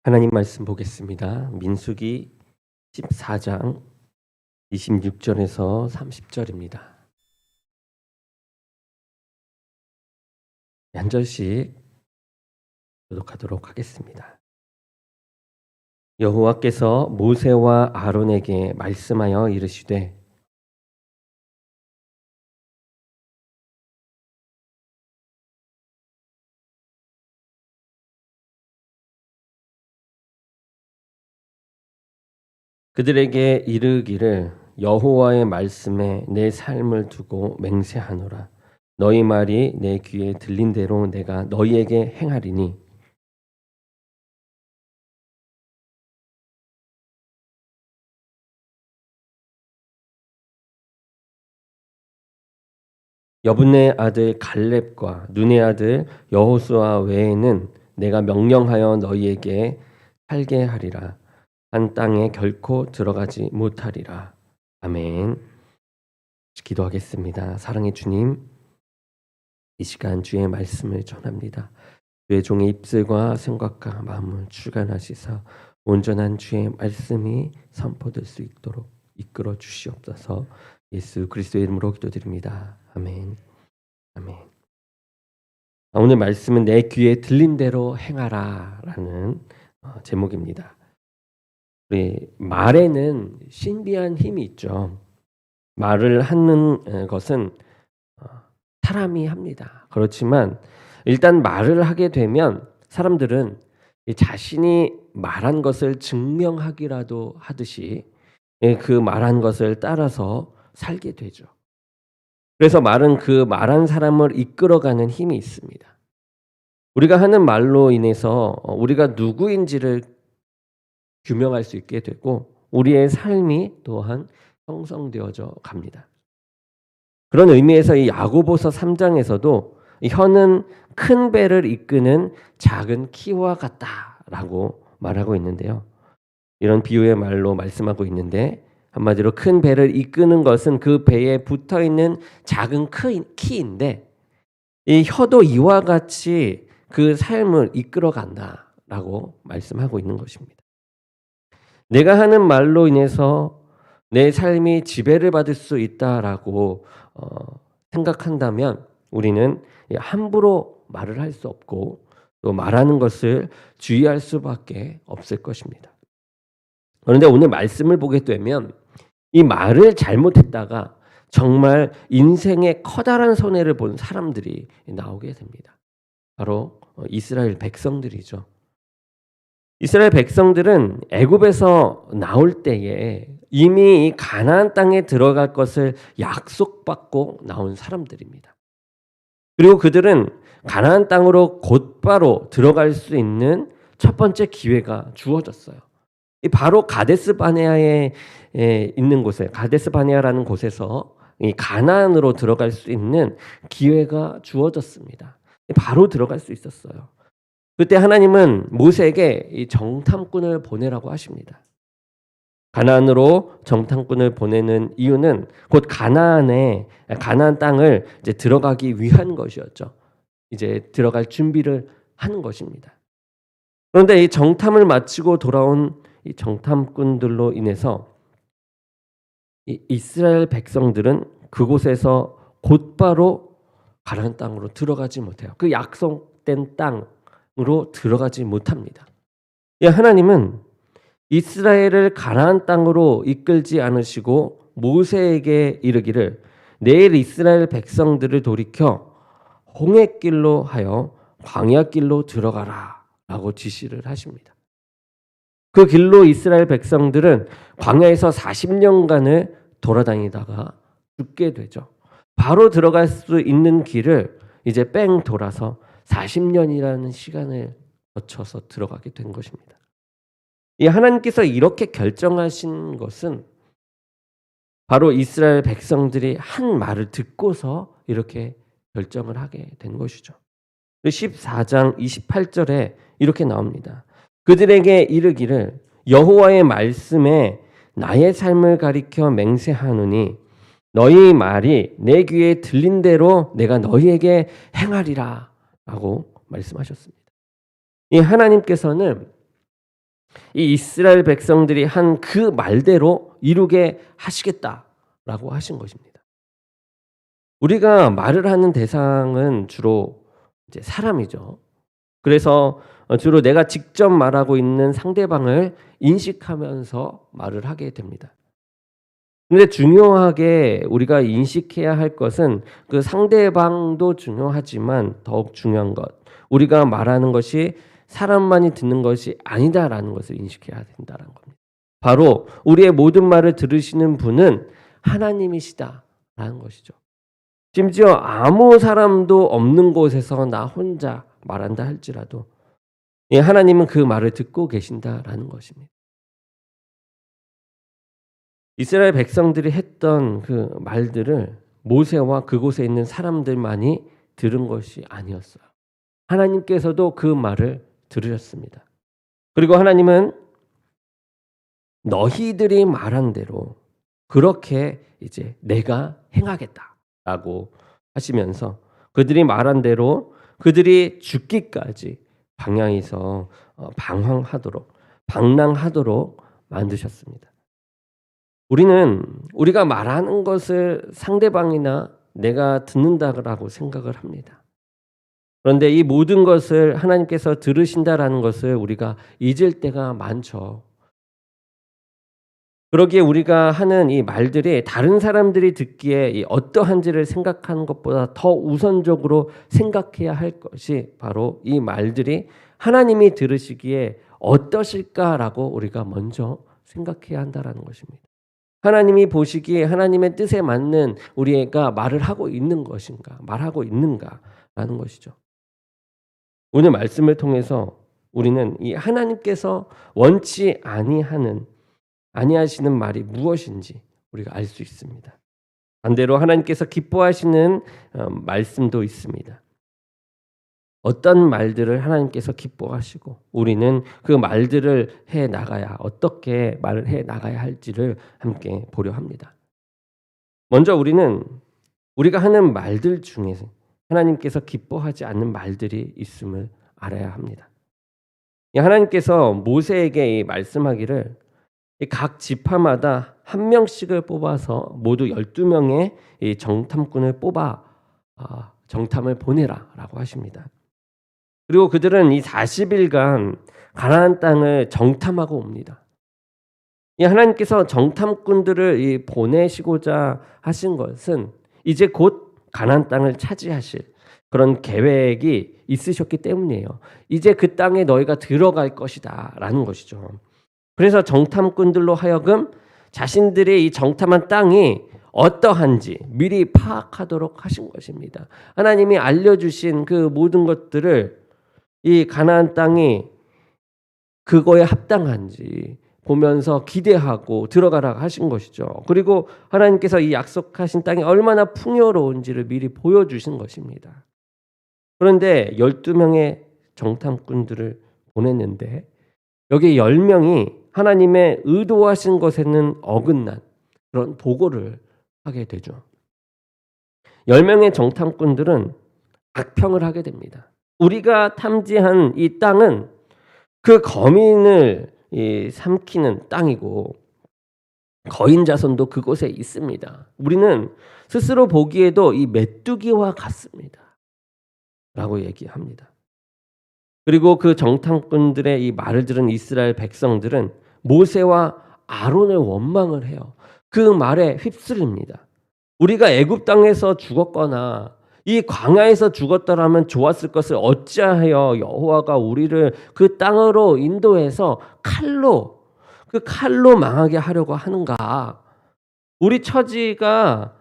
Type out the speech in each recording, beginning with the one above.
하나님 말씀 보겠습니다. 민수기 14장 26절에서 30절입니다. 한 절씩 교독하도록 하겠습니다. 여호와께서 모세와 아론에게 말씀하여 이르시되 그들에게 이르기를 여호와의 말씀에 내 삶을 두고 맹세하노라. 너희 말이 내 귀에 들린 대로 내가 너희에게 행하리니 여분의 아들 갈렙과 눈의 아들 여호수아 외에는 내가 명령하여 너희에게 살게 하리라. 한 땅에 결코 들어가지 못하리라. 아멘. 기도하겠습니다. 사랑의 주님, 이 시간 주의 말씀을 전합니다. 주의 종의 입술과 생각과 마음을 주관하시사 온전한 주의 말씀이 선포될 수 있도록 이끌어 주시옵소서. 예수 그리스도의 이름으로 기도드립니다. 아멘. 아멘. 오늘 말씀은 내 귀에 들린 대로 행하라라는 제목입니다. 우리 말에는 신비한 힘이 있죠. 말을 하는 것은 사람이 합니다. 그렇지만 일단 말을 하게 되면 사람들은 자신이 말한 것을 증명하기라도 하듯이 그 말한 것을 따라서 살게 되죠. 그래서 말은 그 말한 사람을 이끌어가는 힘이 있습니다. 우리가 하는 말로 인해서 우리가 누구인지를 규명할 수 있게 되고 우리의 삶이 또한 형성되어져 갑니다. 그런 의미에서 이 야고보서 3장에서도 혀는 큰 배를 이끄는 작은 키와 같다라고 말하고 있는데요. 이런 비유의 말로 말씀하고 있는데 한마디로 큰 배를 이끄는 것은 그 배에 붙어있는 작은 키인데 이 혀도 이와 같이 그 삶을 이끌어간다라고 말씀하고 있는 것입니다. 내가 하는 말로 인해서 내 삶이 지배를 받을 수 있다라고 생각한다면 우리는 함부로 말을 할 수 없고 또 말하는 것을 주의할 수밖에 없을 것입니다. 그런데 오늘 말씀을 보게 되면 이 말을 잘못했다가 정말 인생에 커다란 손해를 본 사람들이 나오게 됩니다. 바로 이스라엘 백성들이죠. 이스라엘 백성들은 애굽에서 나올 때에 이미 가나안 땅에 들어갈 것을 약속받고 나온 사람들입니다. 그리고 그들은 가나안 땅으로 곧바로 들어갈 수 있는 첫 번째 기회가 주어졌어요. 바로 가데스 바네아에 있는 곳에 가데스 바네아라는 곳에서 이 가나안으로 들어갈 수 있는 기회가 주어졌습니다. 바로 들어갈 수 있었어요. 그때 하나님은 모세에게 이 정탐꾼을 보내라고 하십니다. 가나안으로 정탐꾼을 보내는 이유는 곧 가나안 땅을 이제 들어가기 위한 것이었죠. 이제 들어갈 준비를 하는 것입니다. 그런데 이 정탐을 마치고 돌아온 이 정탐꾼들로 인해서 이 이스라엘 백성들은 그곳에서 곧바로 가나안 땅으로 들어가지 못해요. 그 약속된 땅으로 들어가지 못합니다. 하나님은 이스라엘을 가나안 땅으로 이끌지 않으시고 모세에게 이르기를 내일 이스라엘 백성들을 돌이켜 홍해길로 하여 광야길로 들어가라 라고 지시를 하십니다. 그 길로 이스라엘 백성들은 광야에서 40년간을 돌아다니다가 죽게 되죠. 바로 들어갈 수 있는 길을 이제 뺑 돌아서 40년이라는 시간을 거쳐서 들어가게 된 것입니다. 이 하나님께서 이렇게 결정하신 것은 바로 이스라엘 백성들이 한 말을 듣고서 이렇게 결정을 하게 된 것이죠. 14장 28절에 이렇게 나옵니다. 그들에게 이르기를 여호와의 말씀에 나의 삶을 가리켜 맹세하노니 너희 말이 내 귀에 들린 대로 내가 너희에게 행하리라 라고 말씀하셨습니다. 이 하나님께서는 이 이스라엘 백성들이 한 그 말대로 이루게 하시겠다라고 하신 것입니다. 우리가 말을 하는 대상은 주로 이제 사람이죠. 그래서 주로 내가 직접 말하고 있는 상대방을 인식하면서 말을 하게 됩니다. 근데 중요하게 우리가 인식해야 할 것은 그 상대방도 중요하지만 더욱 중요한 것, 우리가 말하는 것이 사람만이 듣는 것이 아니다라는 것을 인식해야 된다는 겁니다. 바로 우리의 모든 말을 들으시는 분은 하나님이시다라는 것이죠. 심지어 아무 사람도 없는 곳에서 나 혼자 말한다 할지라도 하나님은 그 말을 듣고 계신다라는 것입니다. 이스라엘 백성들이 했던 그 말들을 모세와 그곳에 있는 사람들만이 들은 것이 아니었어요. 하나님께서도 그 말을 들으셨습니다. 그리고 하나님은 너희들이 말한 대로 그렇게 이제 내가 행하겠다라고 하시면서 그들이 말한 대로 그들이 죽기까지 방향에서 방랑하도록 만드셨습니다. 우리는 우리가 말하는 것을 상대방이나 내가 듣는다라고 생각을 합니다. 그런데 이 모든 것을 하나님께서 들으신다라는 것을 우리가 잊을 때가 많죠. 그러기에 우리가 하는 이 말들이 다른 사람들이 듣기에 어떠한지를 생각하는 것보다 더 우선적으로 생각해야 할 것이 바로 이 말들이 하나님이 들으시기에 어떠실까라고 우리가 먼저 생각해야 한다라는 것입니다. 하나님이 보시기에 하나님의 뜻에 맞는 우리가 말을 하고 있는 것인가, 말하고 있는가라는 것이죠. 오늘 말씀을 통해서 우리는 이 하나님께서 원치 아니하시는 말이 무엇인지 우리가 알 수 있습니다. 반대로 하나님께서 기뻐하시는 말씀도 있습니다. 어떤 말들을 하나님께서 기뻐하시고 우리는 그 말들을 해 나가야 어떻게 말을 해 나가야 할지를 함께 보려 합니다. 먼저 우리는 우리가 하는 말들 중에 하나님께서 기뻐하지 않는 말들이 있음을 알아야 합니다. 하나님께서 모세에게 말씀하기를 각 지파마다 한 명씩을 뽑아서 모두 12명의 정탐꾼을 뽑아 정탐을 보내라라고 하십니다. 그리고 그들은 이 40일간 가나안 땅을 정탐하고 옵니다. 하나님께서 정탐꾼들을 보내시고자 하신 것은 이제 곧 가나안 땅을 차지하실 그런 계획이 있으셨기 때문이에요. 이제 그 땅에 너희가 들어갈 것이다라는 것이죠. 그래서 정탐꾼들로 하여금 자신들의 이 정탐한 땅이 어떠한지 미리 파악하도록 하신 것입니다. 하나님이 알려주신 그 모든 것들을 이 가나안 땅이 그거에 합당한지 보면서 기대하고 들어가라 하신 것이죠. 그리고 하나님께서 이 약속하신 땅이 얼마나 풍요로운지를 미리 보여주신 것입니다. 그런데 12명의 정탐꾼들을 보냈는데 여기 10명이 하나님의 의도하신 것에는 어긋난 그런 보고를 하게 되죠. 10명의 정탐꾼들은 악평을 하게 됩니다. 우리가 탐지한 이 땅은 그 거민을 삼키는 땅이고 거인 자손도 그곳에 있습니다. 우리는 스스로 보기에도 이 메뚜기와 같습니다. 라고 얘기합니다. 그리고 그 정탐꾼들의 이 말을 들은 이스라엘 백성들은 모세와 아론을 원망을 해요. 그 말에 휩쓸립니다. 우리가 애굽 땅에서 죽었거나 이 광야에서 죽었더라면 좋았을 것을 어찌하여 여호와가 우리를 그 땅으로 인도해서 칼로 망하게 하려고 하는가? 우리 처지가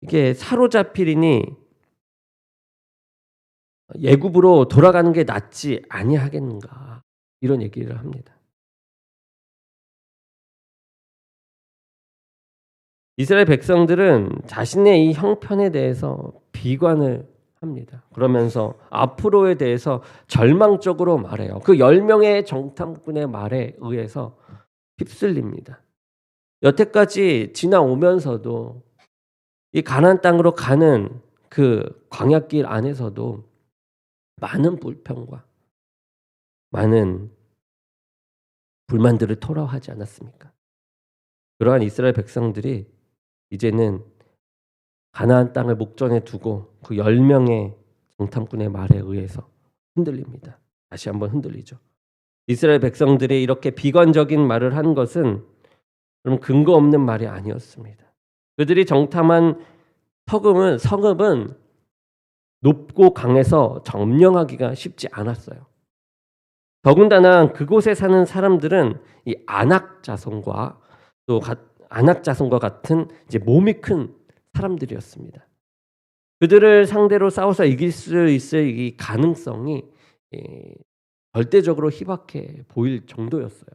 이게 사로잡히리니 애굽으로 돌아가는 게 낫지 아니하겠는가? 이런 얘기를 합니다. 이스라엘 백성들은 자신의 이 형편에 대해서 비관을 합니다. 그러면서 앞으로에 대해서 절망적으로 말해요. 그 10명의 정탐꾼의 말에 의해서 휩쓸립니다. 여태까지 지나오면서도 이 가나안 땅으로 가는 그 광야길 안에서도 많은 불평과 많은 불만들을 토로하지 않았습니까? 그러한 이스라엘 백성들이 이제는 가나안 땅을 목전에 두고 그 10명의 정탐꾼의 말에 의해서 흔들립니다. 다시 한번 흔들리죠. 이스라엘 백성들이 이렇게 비관적인 말을 한 것은 그럼 근거 없는 말이 아니었습니다. 그들이 정탐한 성읍은 높고 강해서 점령하기가 쉽지 않았어요. 더군다나 그곳에 사는 사람들은 이 아낙 자손과 아낙 자손과 같은 이제 몸이 큰 사람들이었습니다. 그들을 상대로 싸워서 이길 수 있을 이 가능성이 절대적으로 희박해 보일 정도였어요.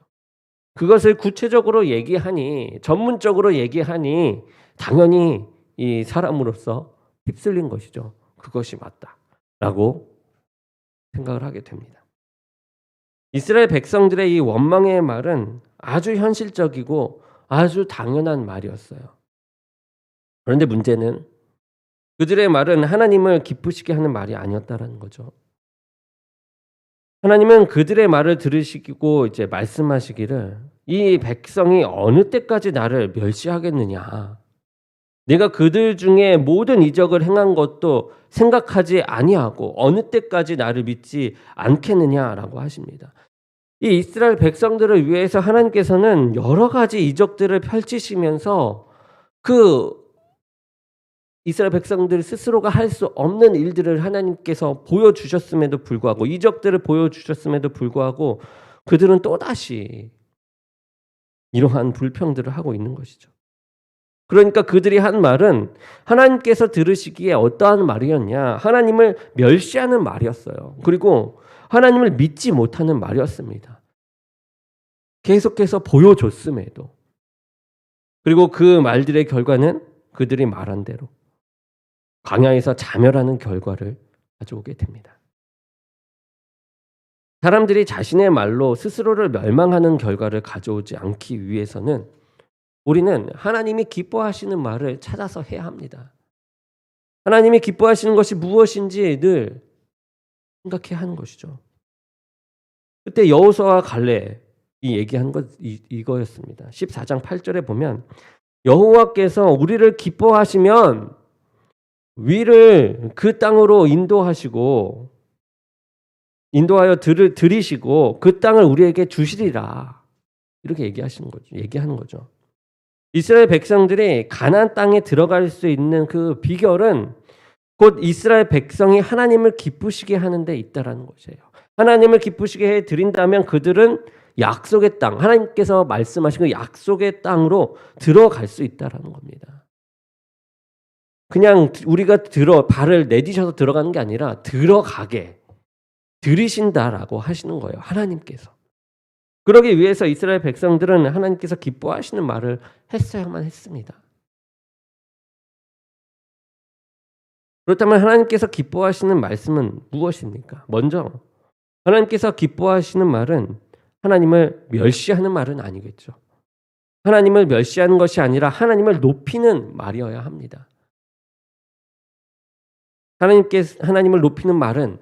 그것을 구체적으로 얘기하니, 전문적으로 얘기하니 당연히 이 사람으로서 휩쓸린 것이죠. 그것이 맞다라고 생각을 하게 됩니다. 이스라엘 백성들의 이 원망의 말은 아주 현실적이고 아주 당연한 말이었어요. 그런데 문제는 그들의 말은 하나님을 기쁘시게 하는 말이 아니었다라는 거죠. 하나님은 그들의 말을 들으시고 이제 말씀하시기를 이 백성이 어느 때까지 나를 멸시하겠느냐. 내가 그들 중에 모든 이적을 행한 것도 생각하지 아니하고 어느 때까지 나를 믿지 않겠느냐라고 하십니다. 이 이스라엘 백성들을 위해서 하나님께서는 여러 가지 이적들을 펼치시면서 그 이스라엘 백성들 스스로가 할 수 없는 일들을 하나님께서 보여주셨음에도 불구하고, 이적들을 보여주셨음에도 불구하고 그들은 또다시 이러한 불평들을 하고 있는 것이죠. 그러니까 그들이 한 말은 하나님께서 들으시기에 어떠한 말이었냐? 하나님을 멸시하는 말이었어요. 그리고 하나님을 믿지 못하는 말이었습니다. 계속해서 보여줬음에도. 그리고 그 말들의 결과는 그들이 말한 대로 광야에서 자멸하는 결과를 가져오게 됩니다. 사람들이 자신의 말로 스스로를 멸망하는 결과를 가져오지 않기 위해서는 우리는 하나님이 기뻐하시는 말을 찾아서 해야 합니다. 하나님이 기뻐하시는 것이 무엇인지 늘 생각해야 하는 것이죠. 그때 여호수아와 갈렙이 얘기한 것 이거였습니다. 14장 8절에 보면 여호와께서 우리를 기뻐하시면 위를 그 땅으로 인도하여 들이시고 그 땅을 우리에게 주시리라. 이렇게 얘기하는 거죠. 이스라엘 백성들이 가나안 땅에 들어갈 수 있는 그 비결은 곧 이스라엘 백성이 하나님을 기쁘시게 하는 데 있다라는 것이에요. 하나님을 기쁘시게 해 드린다면 그들은 약속의 땅, 하나님께서 말씀하신 그 약속의 땅으로 들어갈 수 있다라는 겁니다. 그냥 우리가 발을 내디셔서 들어가는 게 아니라 들어가게 들이신다라고 하시는 거예요. 하나님께서. 그러기 위해서 이스라엘 백성들은 하나님께서 기뻐하시는 말을 했어야만 했습니다. 그렇다면 하나님께서 기뻐하시는 말씀은 무엇입니까? 먼저 하나님께서 기뻐하시는 말은 하나님을 멸시하는 말은 아니겠죠. 하나님을 멸시하는 것이 아니라 하나님을 높이는 말이어야 합니다. 하나님을 높이는 말은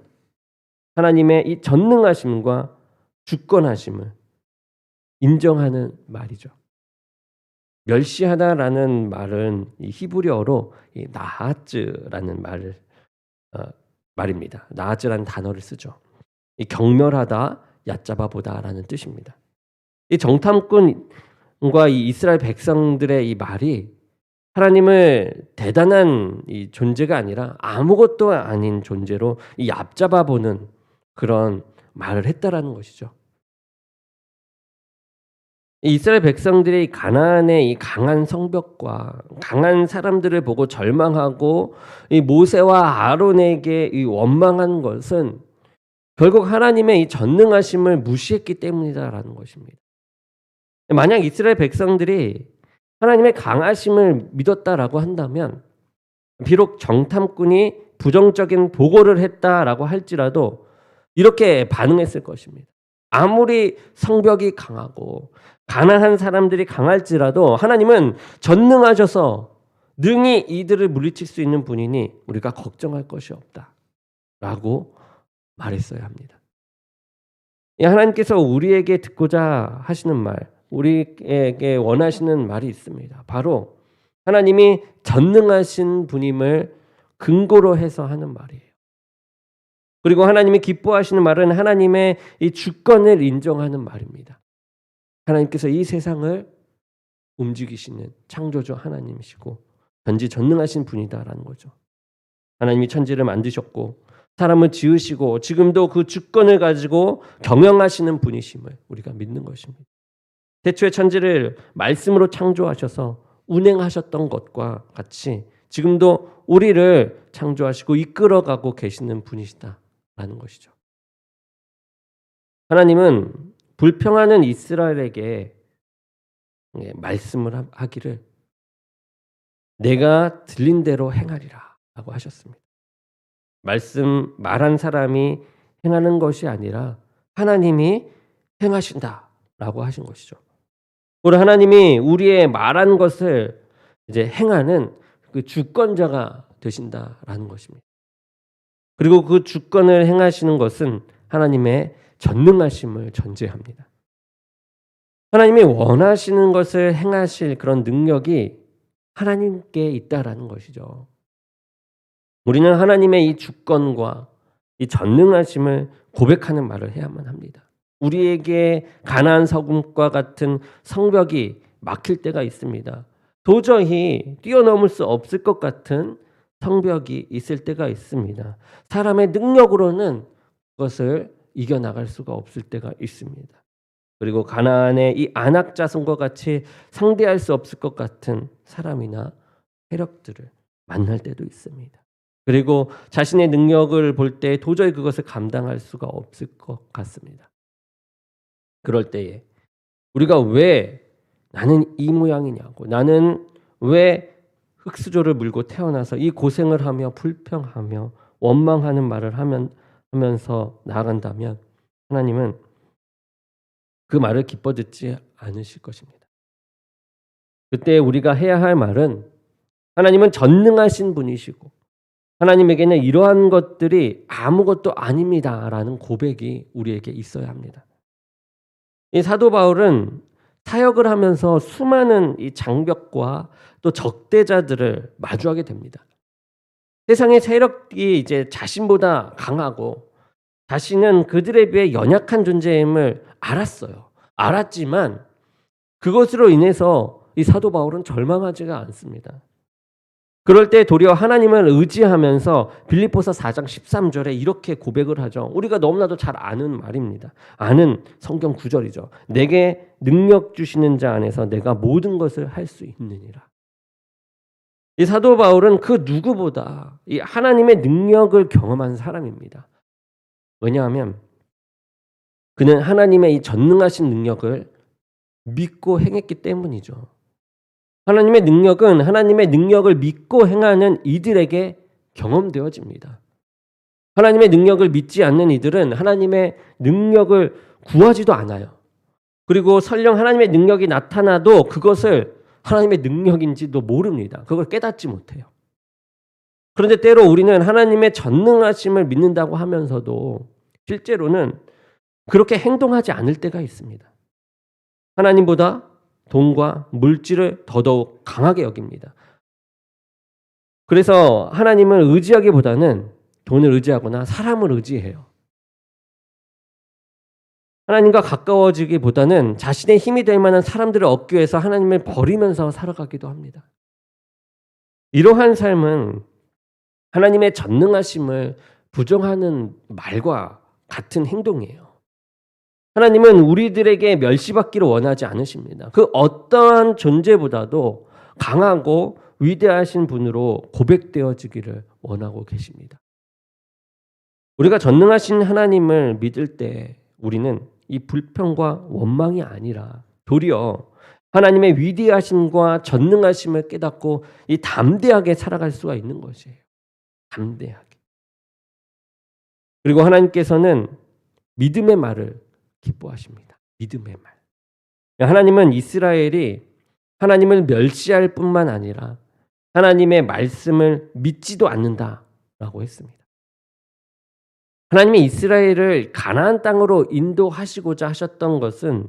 하나님의 이 전능하심과 주권하심을 인정하는 말이죠. 멸시하다라는 말은 이 히브리어로 이 나하츠라는 말입니다. 나하츠라는 단어를 쓰죠. 이 경멸하다, 얕잡아 보다라는 뜻입니다. 이 정탐꾼과 이 이스라엘 백성들의 이 말이 하나님을 대단한 이 존재가 아니라 아무것도 아닌 존재로 이 얕잡아 보는 그런 말을 했다라는 것이죠. 이스라엘 백성들이 가나안의 이 강한 성벽과 강한 사람들을 보고 절망하고 이 모세와 아론에게 이 원망한 것은 결국 하나님의 이 전능하심을 무시했기 때문이다라는 것입니다. 만약 이스라엘 백성들이 하나님의 강하심을 믿었다라고 한다면 비록 정탐꾼이 부정적인 보고를 했다라고 할지라도 이렇게 반응했을 것입니다. 아무리 성벽이 강하고 가난한 사람들이 강할지라도 하나님은 전능하셔서 능히 이들을 물리칠 수 있는 분이니 우리가 걱정할 것이 없다라고 말했어야 합니다. 이 하나님께서 우리에게 듣고자 하시는 말, 우리에게 원하시는 말이 있습니다. 바로 하나님이 전능하신 분임을 근거로 해서 하는 말이에요. 그리고 하나님이 기뻐하시는 말은 하나님의 이 주권을 인정하는 말입니다. 하나님께서 이 세상을 움직이시는 창조주 하나님이시고 전지전능하신 분이다라는 거죠. 하나님이 천지를 만드셨고 사람을 지으시고 지금도 그 주권을 가지고 경영하시는 분이심을 우리가 믿는 것입니다. 태초에 천지를 말씀으로 창조하셔서 운행하셨던 것과 같이 지금도 우리를 창조하시고 이끌어가고 계시는 분이시다라는 것이죠. 하나님은 불평하는 이스라엘에게 말씀을 하기를 내가 들린 대로 행하리라 라고 하셨습니다. 말한 사람이 행하는 것이 아니라 하나님이 행하신다라고 하신 것이죠. 우리 하나님이 우리의 말한 것을 이제 행하는 그 주권자가 되신다라는 것입니다. 그리고 그 주권을 행하시는 것은 하나님의 전능하심을 전제합니다. 하나님이 원하시는 것을 행하실 그런 능력이 하나님께 있다라는 것이죠. 우리는 하나님의 이 주권과 이 전능하심을 고백하는 말을 해야만 합니다. 우리에게 가나안 서금과 같은 성벽이 막힐 때가 있습니다. 도저히 뛰어넘을 수 없을 것 같은 성벽이 있을 때가 있습니다. 사람의 능력으로는 그것을 이겨나갈 수가 없을 때가 있습니다. 그리고 가나안의 이 아낙 자손과 같이 상대할 수 없을 것 같은 사람이나 세력들을 만날 때도 있습니다. 그리고 자신의 능력을 볼 때 도저히 그것을 감당할 수가 없을 것 같습니다. 그럴 때에 우리가 왜 나는 이 모양이냐고, 나는 왜 흙수저를 물고 태어나서 이 고생을 하며 불평하며 원망하는 말을 하면서 나아간다면 하나님은 그 말을 기뻐 듣지 않으실 것입니다. 그때 우리가 해야 할 말은 하나님은 전능하신 분이시고 하나님에게는 이러한 것들이 아무것도 아닙니다라는 고백이 우리에게 있어야 합니다. 이 사도 바울은 사역을 하면서 수많은 이 장벽과 또 적대자들을 마주하게 됩니다. 세상의 세력이 이제 자신보다 강하고 자신은 그들에 비해 연약한 존재임을 알았어요. 알았지만 그것으로 인해서 이 사도 바울은 절망하지가 않습니다. 그럴 때 도리어 하나님을 의지하면서 빌립보서 4장 13절에 이렇게 고백을 하죠. 우리가 너무나도 잘 아는 말입니다. 아는 성경 구절이죠. 내게 능력 주시는 자 안에서 내가 모든 것을 할 수 있느니라. 이 사도 바울은 그 누구보다 이 하나님의 능력을 경험한 사람입니다. 왜냐하면 그는 하나님의 이 전능하신 능력을 믿고 행했기 때문이죠. 하나님의 능력은 하나님의 능력을 믿고 행하는 이들에게 경험되어집니다. 하나님의 능력을 믿지 않는 이들은 하나님의 능력을 구하지도 않아요. 그리고 설령 하나님의 능력이 나타나도 그것을 하나님의 능력인지도 모릅니다. 그걸 깨닫지 못해요. 그런데 때로 우리는 하나님의 전능하심을 믿는다고 하면서도 실제로는 그렇게 행동하지 않을 때가 있습니다. 하나님보다 돈과 물질을 더더욱 강하게 여깁니다. 그래서 하나님을 의지하기보다는 돈을 의지하거나 사람을 의지해요. 하나님과 가까워지기보다는 자신의 힘이 될 만한 사람들을 얻기 위해서 하나님을 버리면서 살아가기도 합니다. 이러한 삶은 하나님의 전능하심을 부정하는 말과 같은 행동이에요. 하나님은 우리들에게 멸시받기를 원하지 않으십니다. 그 어떠한 존재보다도 강하고 위대하신 분으로 고백되어지기를 원하고 계십니다. 우리가 전능하신 하나님을 믿을 때 우리는 이 불평과 원망이 아니라 도리어 하나님의 위대하심과 전능하심을 깨닫고 이 담대하게 살아갈 수가 있는 것이에요. 담대하게. 그리고 하나님께서는 믿음의 말을 기뻐하십니다. 믿음의 말. 하나님은 이스라엘이 하나님을 멸시할 뿐만 아니라 하나님의 말씀을 믿지도 않는다라고 했습니다. 하나님이 이스라엘을 가나안 땅으로 인도하시고자 하셨던 것은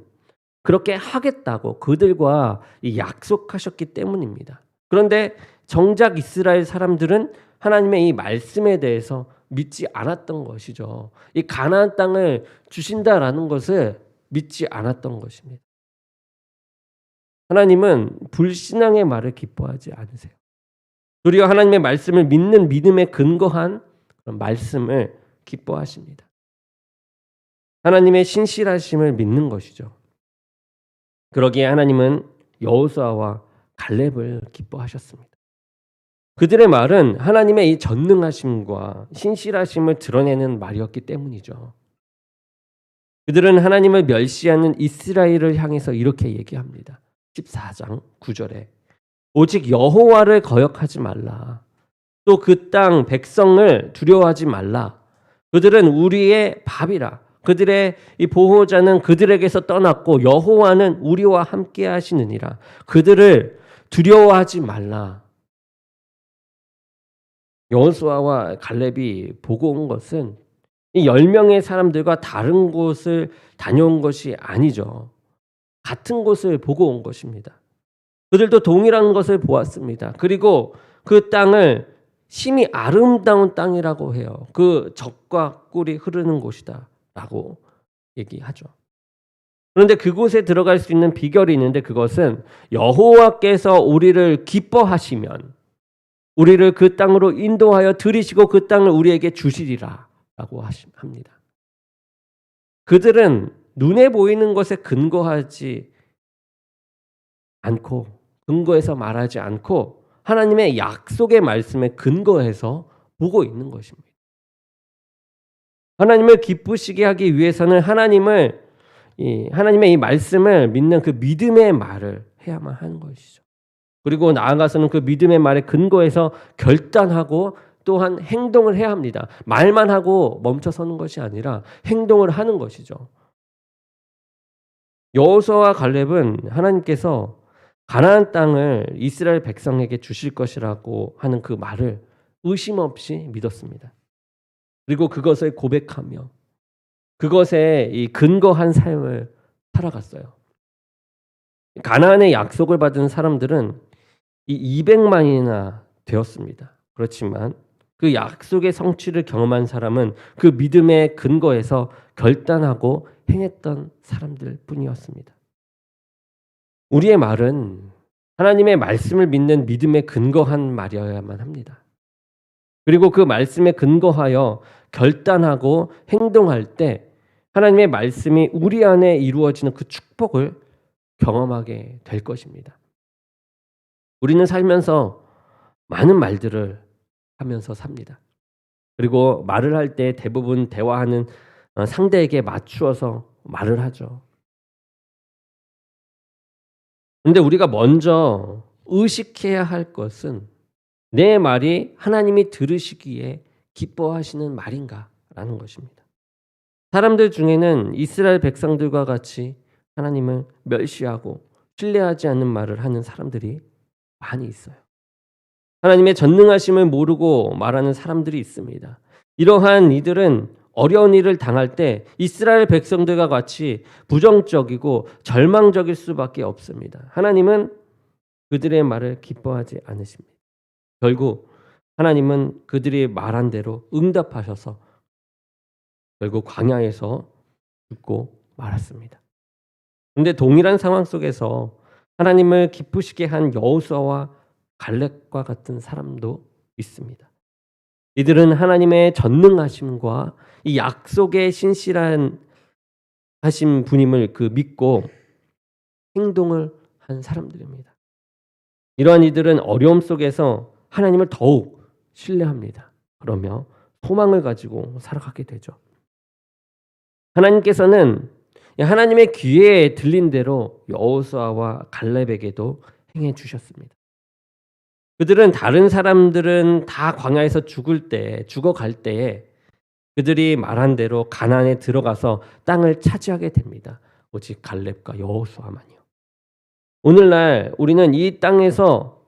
그렇게 하겠다고 그들과 약속하셨기 때문입니다. 그런데 정작 이스라엘 사람들은 하나님의 이 말씀에 대해서 믿지 않았던 것이죠. 이 가나안 땅을 주신다라는 것을 믿지 않았던 것입니다. 하나님은 불신앙의 말을 기뻐하지 않으세요. 도리어 하나님의 말씀을 믿는 믿음에 근거한 그런 말씀을 기뻐하십니다. 하나님의 신실하심을 믿는 것이죠. 그러기에 하나님은 여호수아와 갈렙을 기뻐하셨습니다. 그들의 말은 하나님의 이 전능하심과 신실하심을 드러내는 말이었기 때문이죠. 그들은 하나님을 멸시하는 이스라엘을 향해서 이렇게 얘기합니다. 14장 9절에 오직 여호와를 거역하지 말라. 또 그 땅 백성을 두려워하지 말라. 그들은 우리의 밥이라. 그들의 이 보호자는 그들에게서 떠났고 여호와는 우리와 함께 하시느니라. 그들을 두려워하지 말라. 여호수아와 갈렙이 보고 온 것은 이 10명의 사람들과 다른 곳을 다녀온 것이 아니죠. 같은 곳을 보고 온 것입니다. 그들도 동일한 것을 보았습니다. 그리고 그 땅을 심히 아름다운 땅이라고 해요. 그 젖과 꿀이 흐르는 곳이다 라고 얘기하죠. 그런데 그곳에 들어갈 수 있는 비결이 있는데 그것은 여호와께서 우리를 기뻐하시면 우리를 그 땅으로 인도하여 들이시고 그 땅을 우리에게 주시리라 라고 합니다. 그들은 눈에 보이는 것에 근거하지 않고 근거해서 말하지 않고 하나님의 약속의 말씀에 근거해서 보고 있는 것입니다. 하나님을 기쁘시게 하기 위해서는 하나님의 이 말씀을 믿는 그 믿음의 말을 해야만 하는 것이죠. 그리고 나아가서는 그 믿음의 말에 근거해서 결단하고 또한 행동을 해야 합니다. 말만 하고 멈춰서는 것이 아니라 행동을 하는 것이죠. 여호수아와 갈렙은 하나님께서 가나안 땅을 이스라엘 백성에게 주실 것이라고 하는 그 말을 의심 없이 믿었습니다. 그리고 그것을 고백하며 그것에 이 근거한 삶을 살아갔어요. 가나안의 약속을 받은 사람들은 이 200만이나 되었습니다. 그렇지만 그 약속의 성취를 경험한 사람은 그 믿음에 근거해서 결단하고 행했던 사람들 뿐이었습니다. 우리의 말은 하나님의 말씀을 믿는 믿음에 근거한 말이어야만 합니다. 그리고 그 말씀에 근거하여 결단하고 행동할 때 하나님의 말씀이 우리 안에 이루어지는 그 축복을 경험하게 될 것입니다. 우리는 살면서 많은 말들을 하면서 삽니다. 그리고 말을 할 때 대부분 대화하는 상대에게 맞추어서 말을 하죠. 그런데 우리가 먼저 의식해야 할 것은 내 말이 하나님이 들으시기에 기뻐하시는 말인가라는 것입니다. 사람들 중에는 이스라엘 백성들과 같이 하나님을 멸시하고 신뢰하지 않는 말을 하는 사람들이 많이 있어요. 하나님의 전능하심을 모르고 말하는 사람들이 있습니다. 이러한 이들은 어려운 일을 당할 때 이스라엘 백성들과 같이 부정적이고 절망적일 수밖에 없습니다. 하나님은 그들의 말을 기뻐하지 않으십니다. 결국 하나님은 그들이 말한 대로 응답하셔서 결국 광야에서 죽고 말았습니다. 그런데 동일한 상황 속에서 하나님을 기쁘시게 한 여호수아와 갈렙과 같은 사람도 있습니다. 이들은 하나님의 전능하심과 이 약속의 신실한 하신 분임을 믿고 행동을 한 사람들입니다. 이러한 이들은 어려움 속에서 하나님을 더욱 신뢰합니다. 그러며 소망을 가지고 살아가게 되죠. 하나님께서는 하나님의 귀에 들린 대로 여호수아와 갈렙에게도 행해 주셨습니다. 그들은 다른 사람들은 다 광야에서 죽어갈 때에 그들이 말한 대로 가나안에 들어가서 땅을 차지하게 됩니다. 오직 갈렙과 여호수아만이요. 오늘날 우리는 이 땅에서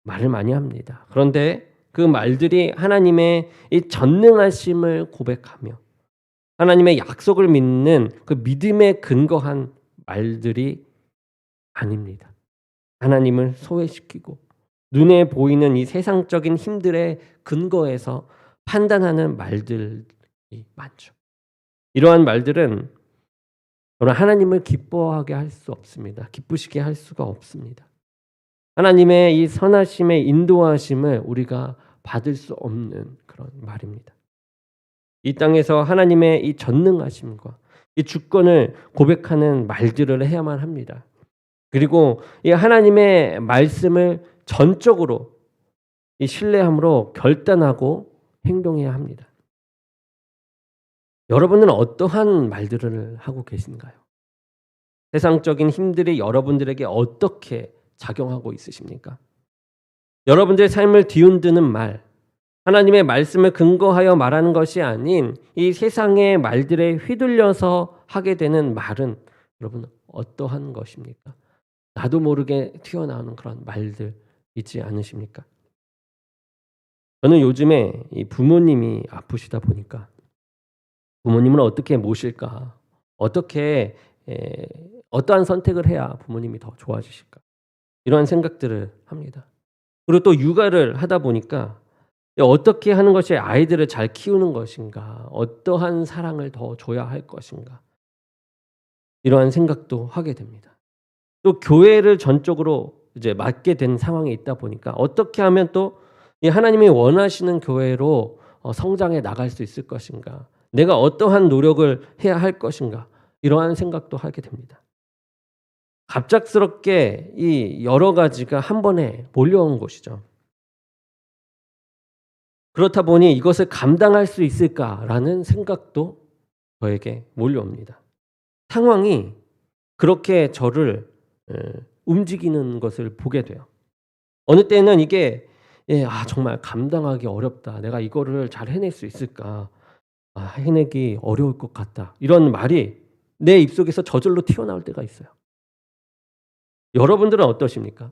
말을 많이 합니다. 그런데 그 말들이 하나님의 이 전능하심을 고백하며 하나님의 약속을 믿는 그 믿음에 근거한 말들이 아닙니다. 하나님을 소외시키고 눈에 보이는 이 세상적인 힘들의 근거에서 판단하는 말들이 많죠. 이러한 말들은 하나님을 기뻐하게 할 수 없습니다. 기쁘시게 할 수가 없습니다. 하나님의 이 선하심의 인도하심을 우리가 받을 수 없는 그런 말입니다. 이 땅에서 하나님의 이 전능하심과 이 주권을 고백하는 말들을 해야만 합니다. 그리고 이 하나님의 말씀을 전적으로 이 신뢰함으로 결단하고 행동해야 합니다. 여러분은 어떠한 말들을 하고 계신가요? 세상적인 힘들이 여러분들에게 어떻게 작용하고 있으십니까? 여러분들의 삶을 뒤흔드는 말, 하나님의 말씀을 근거하여 말하는 것이 아닌 이 세상의 말들에 휘둘려서 하게 되는 말은 여러분 어떠한 것입니까? 나도 모르게 튀어나오는 그런 말들 있지 않으십니까? 저는 요즘에 이 부모님이 아프시다 보니까 부모님을 어떻게 모실까? 어떻게 어떠한 선택을 해야 부모님이 더 좋아지실까? 이러한 생각들을 합니다. 그리고 또 육아를 하다 보니까 어떻게 하는 것이 아이들을 잘 키우는 것인가? 어떠한 사랑을 더 줘야 할 것인가? 이러한 생각도 하게 됩니다. 또 교회를 전적으로 이제 맡게 된 상황에 있다 보니까 어떻게 하면 또 이 하나님이 원하시는 교회로 성장해 나갈 수 있을 것인가? 내가 어떠한 노력을 해야 할 것인가? 이러한 생각도 하게 됩니다. 갑작스럽게 이 여러 가지가 한 번에 몰려온 것이죠. 그렇다 보니 이것을 감당할 수 있을까라는 생각도 저에게 몰려옵니다. 상황이 그렇게 저를 움직이는 것을 보게 돼요. 어느 때는 이게 정말 감당하기 어렵다. 내가 이거를 잘 해낼 수 있을까? 해내기 어려울 것 같다. 이런 말이 내 입속에서 저절로 튀어나올 때가 있어요. 여러분들은 어떠십니까?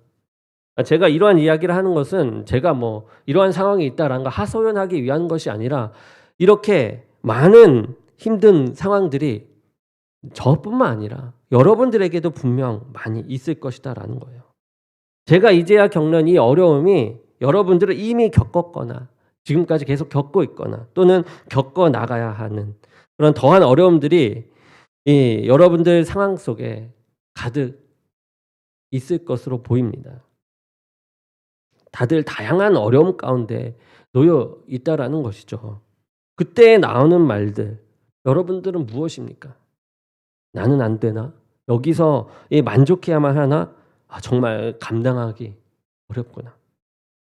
제가 이러한 이야기를 하는 것은 제가 뭐 이러한 상황이 있다라는 걸 하소연하기 위한 것이 아니라 이렇게 많은 힘든 상황들이 저뿐만 아니라 여러분들에게도 분명 많이 있을 것이다라는 거예요. 제가 이제야 겪는 이 어려움이 여러분들은 이미 겪었거나 지금까지 계속 겪고 있거나 또는 겪어 나가야 하는 그런 더한 어려움들이 이 여러분들 상황 속에 가득 있을 것으로 보입니다. 다들 다양한 어려움 가운데 놓여 있다라는 것이죠. 그때 나오는 말들, 여러분들은 무엇입니까? 나는 안 되나? 여기서 만족해야만 하나? 정말 감당하기 어렵구나.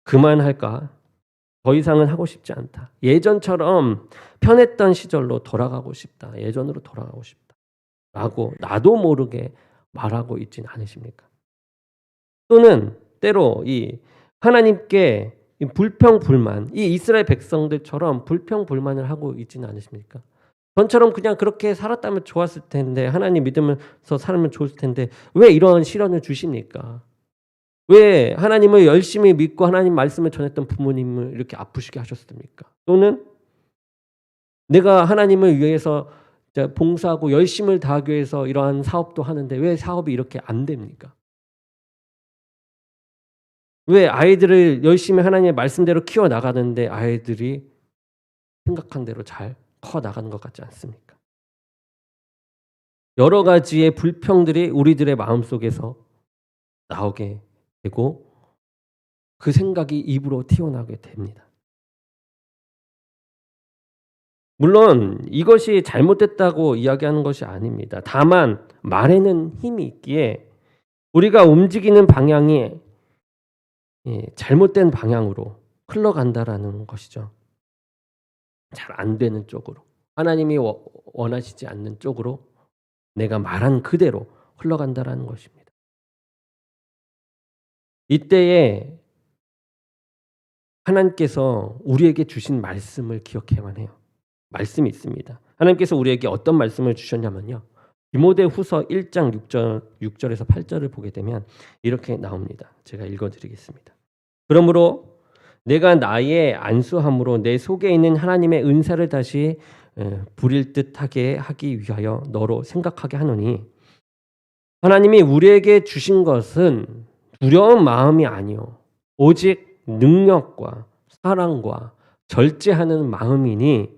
그만할까? 더 이상은 하고 싶지 않다. 예전처럼 편했던 시절로 돌아가고 싶다. 예전으로 돌아가고 싶다. 라고 나도 모르게 말하고 있진 않으십니까? 또는 때로 이 하나님께 불평불만, 이 이스라엘 백성들처럼 불평불만을 하고 있지는 않으십니까? 전처럼 그냥 그렇게 살았다면 좋았을 텐데, 하나님 믿으면서 살면 좋을 텐데 왜 이런 시련을 주십니까? 왜 하나님을 열심히 믿고 하나님 말씀을 전했던 부모님을 이렇게 아프시게 하셨습니까? 또는 내가 하나님을 위해서 봉사하고 열심을 다하기 위해서 이러한 사업도 하는데 왜 사업이 이렇게 안 됩니까? 왜 아이들을 열심히 하나님의 말씀대로 키워나가는데 아이들이 생각한 대로 잘 커나가는 것 같지 않습니까? 여러 가지의 불평들이 우리들의 마음속에서 나오게 되고 그 생각이 입으로 튀어나오게 됩니다. 물론 이것이 잘못됐다고 이야기하는 것이 아닙니다. 다만 말에는 힘이 있기에 우리가 움직이는 방향이 잘못된 방향으로 흘러간다라는 것이죠. 잘 안 되는 쪽으로, 하나님이 원하시지 않는 쪽으로 내가 말한 그대로 흘러간다라는 것입니다. 이때에 하나님께서 우리에게 주신 말씀을 기억해야만 해요. 말씀이 있습니다. 하나님께서 우리에게 어떤 말씀을 주셨냐면요. 디모데후서 1장 6절에서 8절을 보게 되면 이렇게 나옵니다. 제가 읽어드리겠습니다. 그러므로 내가 나의 안수함으로 내 속에 있는 하나님의 은사를 다시 부릴 듯하게 하기 위하여 너로 생각하게 하노니 하나님이 우리에게 주신 것은 두려운 마음이 아니요 오직 능력과 사랑과 절제하는 마음이니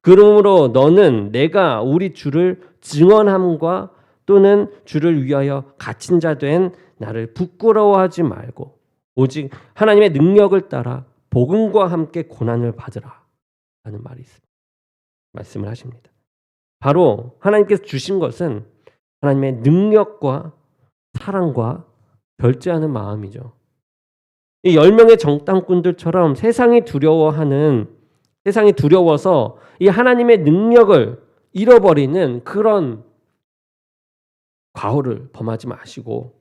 그러므로 너는 내가 우리 주를 증언함과 또는 주를 위하여 갇힌 자 된 나를 부끄러워하지 말고 오직 하나님의 능력을 따라 복음과 함께 고난을 받으라 라는 말이 있습니다. 말씀을 하십니다. 바로 하나님께서 주신 것은 하나님의 능력과 사랑과 절제하는 마음이죠. 이 10명의 정탐꾼들처럼 세상이 두려워서 이 하나님의 능력을 잃어버리는 그런 과오를 범하지 마시고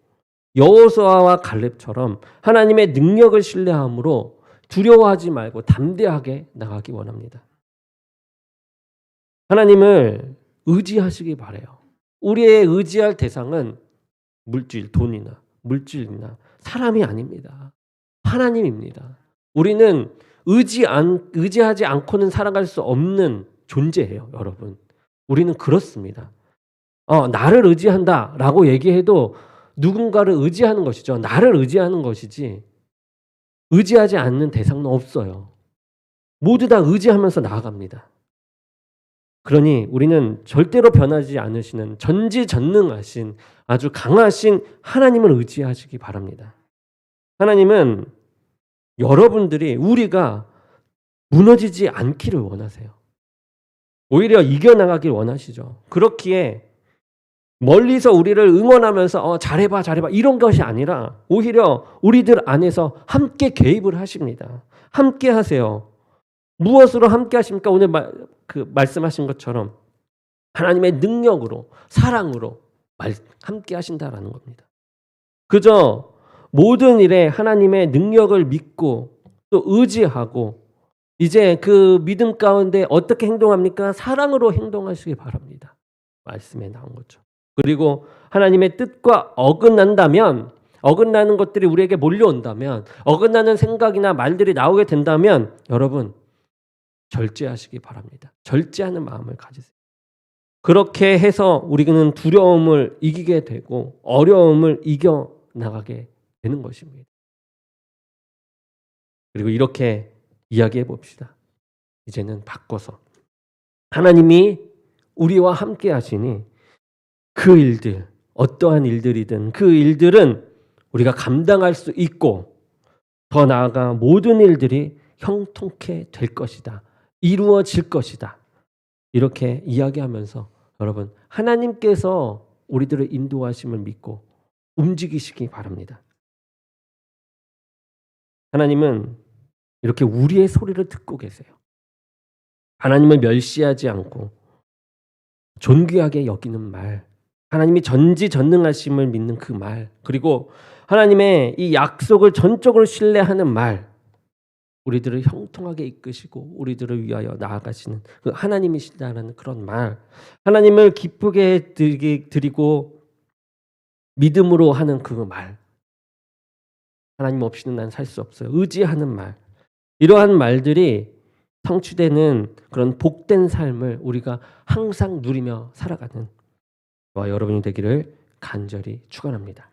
여호수아와 갈렙처럼 하나님의 능력을 신뢰함으로 두려워하지 말고 담대하게 나가기 원합니다. 하나님을 의지하시기 바라요. 우리의 의지할 대상은 물질, 돈이나 물질이나 사람이 아닙니다. 하나님입니다. 우리는 의지하지 않고는 살아갈 수 없는 존재예요, 여러분. 우리는 그렇습니다. 나를 의지한다라고 얘기해도 누군가를 의지하는 것이죠. 나를 의지하는 것이지 의지하지 않는 대상은 없어요. 모두 다 의지하면서 나아갑니다. 그러니 우리는 절대로 변하지 않으시는 전지전능하신 아주 강하신 하나님을 의지하시기 바랍니다. 하나님은 여러분들이 우리가 무너지지 않기를 원하세요. 오히려 이겨나가길 원하시죠. 그렇기에 멀리서 우리를 응원하면서 잘해봐 이런 것이 아니라 오히려 우리들 안에서 함께 개입을 하십니다. 함께 하세요. 무엇으로 함께 하십니까? 오늘 말씀하신 것처럼 하나님의 능력으로 사랑으로 함께 하신다라는 겁니다. 그저 모든 일에 하나님의 능력을 믿고 또 의지하고 이제 그 믿음 가운데 어떻게 행동합니까? 사랑으로 행동하시기 바랍니다. 말씀에 나온 거죠. 그리고 하나님의 뜻과 어긋나는 것들이 우리에게 몰려온다면 어긋나는 생각이나 말들이 나오게 된다면 여러분 절제하시기 바랍니다. 절제하는 마음을 가지세요. 그렇게 해서 우리는 두려움을 이기게 되고 어려움을 이겨나가게 되는 것입니다. 그리고 이렇게 이야기해 봅시다. 이제는 바꿔서 하나님이 우리와 함께 하시니 그 일들, 어떠한 일들이든 그 일들은 우리가 감당할 수 있고 더 나아가 모든 일들이 형통케 될 것이다. 이루어질 것이다. 이렇게 이야기하면서 여러분 하나님께서 우리들의 인도하심을 믿고 움직이시기 바랍니다. 하나님은 이렇게 우리의 소리를 듣고 계세요. 하나님을 멸시하지 않고 존귀하게 여기는 말, 하나님이 전지전능하심을 믿는 그 말, 그리고 하나님의 이 약속을 전적으로 신뢰하는 말, 우리들을 형통하게 이끄시고 우리들을 위하여 나아가시는 그 하나님이시다라는 그런 말, 하나님을 기쁘게 드리고 믿음으로 하는 그 말, 하나님 없이는 난 살 수 없어요. 의지하는 말, 이러한 말들이 성취되는 그런 복된 삶을 우리가 항상 누리며 살아가는 저와 여러분이 되기를 간절히 축원합니다.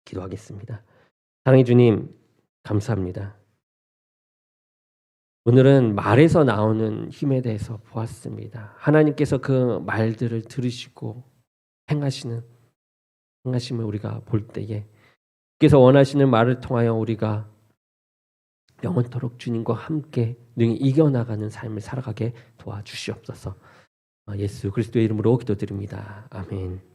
기도하겠습니다. 사랑의 주님 감사합니다. 오늘은 말에서 나오는 힘에 대해서 보았습니다. 하나님께서 그 말들을 들으시고 행하심을 우리가 볼 때에 주께서 원하시는 말을 통하여 우리가 영원토록 주님과 함께 능히 이겨나가는 삶을 살아가게 도와주시옵소서. 예수 그리스도의 이름으로 기도드립니다. 아멘.